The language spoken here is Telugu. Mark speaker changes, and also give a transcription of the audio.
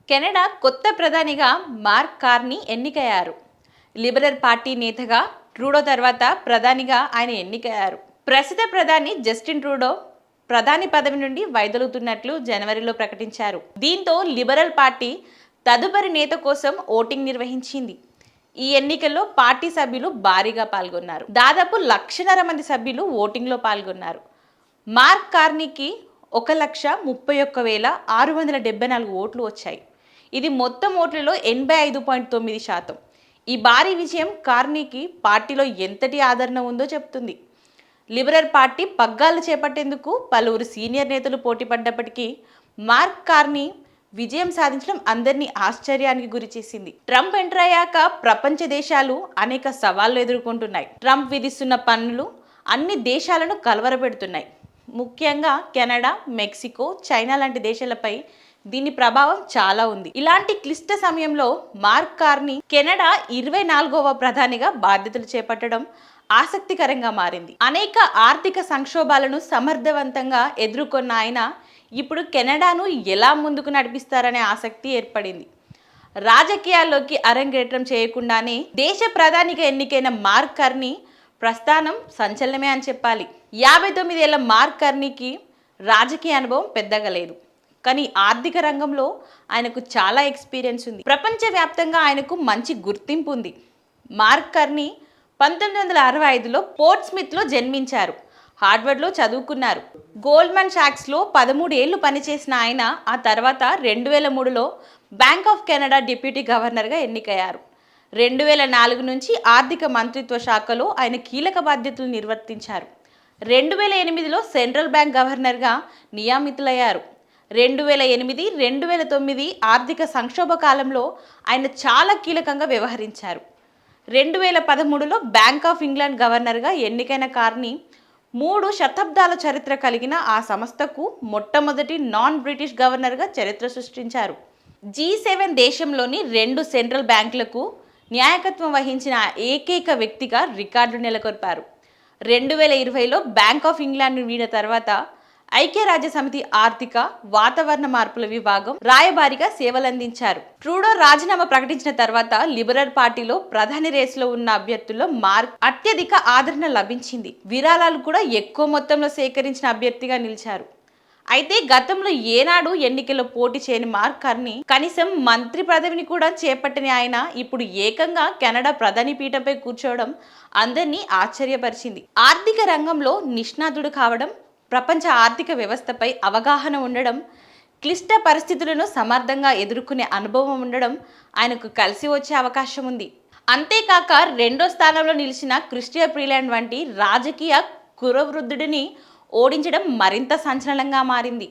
Speaker 1: కెనడా కొత్త ప్రధానిగా మార్క్ కార్నీ ఎన్నికయ్యారు. లిబరల్ పార్టీ నేతగా ట్రూడో తర్వాత ప్రధానిగా ఆయన ఎన్నికయ్యారు. ప్రస్తుత ప్రధాని జస్టిన్ ట్రూడో ప్రధాని పదవి నుండి వైదొలుగుతున్నట్లు జనవరిలో ప్రకటించారు. దీంతో లిబరల్ పార్టీ తదుపరి నేత కోసం ఓటింగ్ నిర్వహించింది. ఈ ఎన్నికల్లో పార్టీ సభ్యులు భారీగా పాల్గొన్నారు. దాదాపు 1,50,000 మంది సభ్యులు ఓటింగ్లో పాల్గొన్నారు. మార్క్ కార్నీకి 1,31,674 ఓట్లు వచ్చాయి. ఇది మొత్తం ఓట్లలో 85.9%. ఈ భారీ విజయం కార్నీకి పార్టీలో ఎంతటి ఆదరణ ఉందో చెప్తుంది. లిబరల్ పార్టీ పగ్గాలు చేపట్టేందుకు పలువురు సీనియర్ నేతలు పోటీ పడ్డప్పటికీ మార్క్ కార్నీ విజయం సాధించడం అందరినీ ఆశ్చర్యానికి గురిచేసింది. ట్రంప్ ఎంటర్ అయ్యాక ప్రపంచ దేశాలు అనేక సవాళ్లు ఎదుర్కొంటున్నాయి. ట్రంప్ విధిస్తున్న పన్నులు అన్ని దేశాలను కలవరపెడుతున్నాయి. ముఖ్యంగా కెనడా, మెక్సికో, చైనా లాంటి దేశాలపై దీని ప్రభావం చాలా ఉంది. ఇలాంటి క్లిష్ట సమయంలో మార్క్ కార్నీ కెనడా 24వ ప్రధానిగా బాధ్యతలు చేపట్టడం ఆసక్తికరంగా మారింది. అనేక ఆర్థిక సంక్షోభాలను సమర్థవంతంగా ఎదుర్కొన్న ఆయన ఇప్పుడు కెనడాను ఎలా ముందుకు నడిపిస్తారనే ఆసక్తి ఏర్పడింది. రాజకీయాల్లోకి అరంగేట్రం చేయకుండానే దేశ ప్రధానిగా ఎన్నికైన మార్క్ కార్నీ ప్రస్థానం సంచలనమే అని చెప్పాలి. 59 ఏళ్ల మార్క్ కార్నీకి రాజకీయ అనుభవం పెద్దగా లేదు, కానీ ఆర్థిక రంగంలో ఆయనకు చాలా ఎక్స్పీరియన్స్ ఉంది. ప్రపంచవ్యాప్తంగా ఆయనకు మంచి గుర్తింపు ఉంది. మార్క్ కార్నీ 1965లో పోర్ట్ స్మిత్లో జన్మించారు. హార్వర్డ్లో చదువుకున్నారు. గోల్డ్మన్ సాక్స్లో 13 ఏళ్లు పనిచేసిన ఆయన ఆ తర్వాత 2003లో బ్యాంక్ ఆఫ్ కెనడా డిప్యూటీ గవర్నర్గా ఎన్నికయ్యారు. 2004 నుంచి ఆర్థిక మంత్రిత్వ శాఖలో ఆయన కీలక బాధ్యతలు నిర్వర్తించారు. 2008లో సెంట్రల్ బ్యాంక్ గవర్నర్గా నియమితులయ్యారు. 2008-2009 ఆర్థిక సంక్షోభ కాలంలో ఆయన చాలా కీలకంగా వ్యవహరించారు. 2013లో బ్యాంక్ ఆఫ్ ఇంగ్లాండ్ గవర్నర్గా ఎన్నికైన కార్నీ 3 శతాబ్దాల చరిత్ర కలిగిన ఆ సంస్థకు మొట్టమొదటి నాన్ బ్రిటిష్ గవర్నర్గా చరిత్ర సృష్టించారు. G7 దేశంలోని 2 సెంట్రల్ బ్యాంకులకు నాయకత్వం వహించిన ఏకైక వ్యక్తిగా రికార్డు నెలకొల్పారు. 2020లో బ్యాంక్ ఆఫ్ ఇంగ్లాండ్ వీడిన తర్వాత ఐక్యరాజ్య సమితి ఆర్థిక వాతావరణ మార్పుల విభాగం రాయబారిగా సేవలందించారు. ట్రూడో రాజీనామా ప్రకటించిన తర్వాత లిబరల్ పార్టీలో ప్రధాని రేసులో ఉన్న అభ్యర్థుల్లో మార్క్ అత్యధిక ఆదరణ లభించింది. విరాళాలు కూడా ఎక్కువ మొత్తంలో సేకరించిన అభ్యర్థిగా నిలిచారు. అయితే గతంలో ఏనాడు ఎన్నికల్లో పోటీ చేయని మార్క్ కార్నీ కనీసం మంత్రి పదవిని కూడా చేపట్టని ఆయన ఇప్పుడు ఏకంగా కెనడా ప్రధాని పీఠంపై కూర్చోవడం అందరినీ ఆశ్చర్యపరిచింది. ఆర్థిక రంగంలో నిష్ణాతుడు కావడం, ప్రపంచ ఆర్థిక వ్యవస్థపై అవగాహన ఉండడం, క్లిష్ట పరిస్థితులను సమర్థంగా ఎదుర్కొనే అనుభవం ఉండడం ఆయనకు కలిసి వచ్చే అవకాశం ఉంది. అంతేకాక 2వ స్థానంలో నిలిచిన క్రిస్టియా ఫ్రీలాండ్ వంటి రాజకీయ కురవృద్ధుడిని ఓడించడం మరింత సంచలనంగా మారింది.